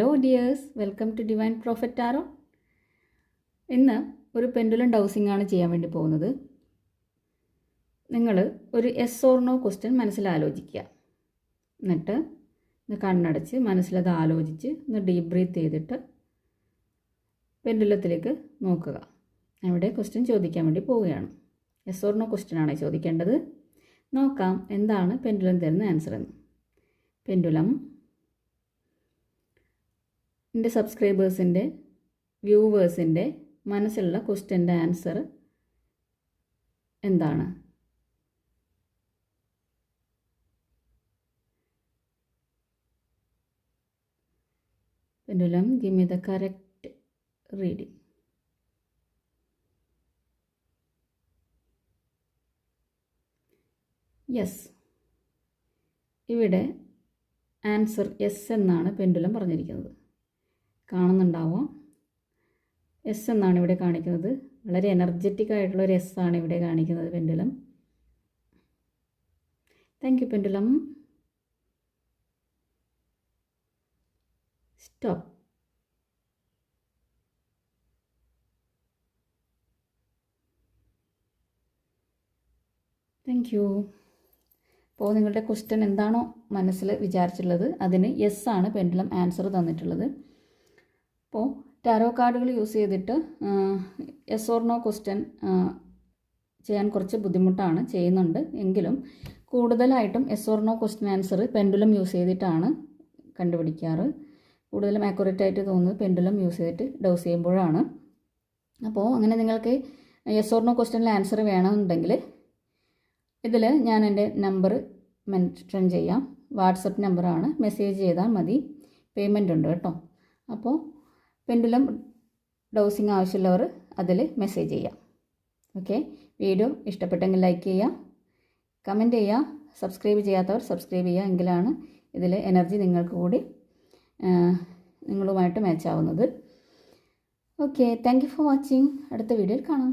Hello dears, welcome to divine prophet tarot. ഇന്ന് ഒരു pendulum dousing ആണ് ചെയ്യാൻ വേണ്ടി പോകുന്നത്. നിങ്ങൾ ഒരു യെസ് ഓർ നോ ക്വസ്റ്റ്യൻ മനസ്സിലാലോചിക്കുക. എന്നിട്ട് കണ്ണടച്ച് മനസ്സിലത് ആലോചിച്ച് ഒന്ന് ഡീപ് ബ്രീത്ത് ചെയ്തിട്ട് പെൻഡുലത്തിലേക്ക് നോക്കുക. അവിടെ ക്വസ്റ്റ്യൻ ചോദിക്കാൻ വേണ്ടി പോവുകയാണ്. യെസ് ഓർ നോ ക്വസ്റ്റ്യനാണ് ചോദിക്കേണ്ടത്. നോക്കാം എന്താണ് പെൻഡുലം തരുന്ന ആൻസർ എന്ന്. പെൻഡുലം എൻ്റെ സബ്സ്ക്രൈബേഴ്സിൻ്റെ വ്യൂവേഴ്സിൻ്റെ മനസ്സിലുള്ള ക്വസ്റ്റ്യൻ്റെ ആൻസർ എന്താണ്? Pendulum give me the correct reading. Yes, ഇവിടെ ആൻസർ യെസ് എന്നാണ് പെൻഡുലം പറഞ്ഞിരിക്കുന്നത്. കാണുന്നുണ്ടാവാം. എസ് എന്നാണ് ഇവിടെ കാണിക്കുന്നത്. വളരെ എനർജറ്റിക് ആയിട്ടുള്ളൊരു എസ് ആണ് ഇവിടെ കാണിക്കുന്നത് pendulum. Thank you pendulum. Stop. Thank you. അപ്പോൾ നിങ്ങളുടെ ക്വസ്റ്റ്യൻ എന്താണോ മനസ്സിൽ വിചാരിച്ചിട്ടുള്ളത് അതിന് യെസ് ആണ് പെൻഡുലം ആൻസർ തന്നിട്ടുള്ളത്. അപ്പോൾ ടാരോ കാർഡുകൾ യൂസ് ചെയ്തിട്ട് യെസ് ഓർ നോ ക്വസ്റ്റ്യൻ ചെയ്യാൻ കുറച്ച് ബുദ്ധിമുട്ടാണ്, ചെയ്യുന്നുണ്ട്. എങ്കിലും കൂടുതലായിട്ടും yes or no question answer pendulum use ചെയ്തിട്ടാണ് കണ്ടുപിടിക്കാറ്. കൂടുതലും ആക്യുറേറ്റ് ആയിട്ട് തോന്നുന്നത് പെൻഡുലം യൂസ് ചെയ്തിട്ട് ഡോസ് ചെയ്യുമ്പോഴാണ്. അപ്പോൾ അങ്ങനെ നിങ്ങൾക്ക് യെസ് ഓർ നോ ക്വസ്റ്റ്യനിൽ ആൻസർ വേണമെന്നുണ്ടെങ്കിൽ ഇതിൽ ഞാൻ എൻ്റെ നമ്പർ മെൻഷൻ ചെയ്യാം. വാട്സപ്പ് നമ്പറാണ്, മെസ്സേജ് ചെയ്താൽ മതി. പേയ്മെൻ്റ് ഉണ്ട് കേട്ടോ. അപ്പോൾ പെൻഡുലം ഡോസിങ് ആവശ്യമുള്ളവർ അതിൽ മെസ്സേജ് ചെയ്യാം. ഓക്കെ, വീഡിയോ ഇഷ്ടപ്പെട്ടെങ്കിൽ ലൈക്ക് ചെയ്യുക, കമൻറ്റ് ചെയ്യുക. സബ്സ്ക്രൈബ് ചെയ്യാത്തവർ സബ്സ്ക്രൈബ് ചെയ്യുക. എങ്കിലാണ് ഇതിൽ എനർജി നിങ്ങൾക്ക് കൂടി നിങ്ങളുമായിട്ട് മാച്ച് ആവുന്നത്. Okay, thank you for watching. അടുത്ത വീഡിയോയിൽ കാണാം.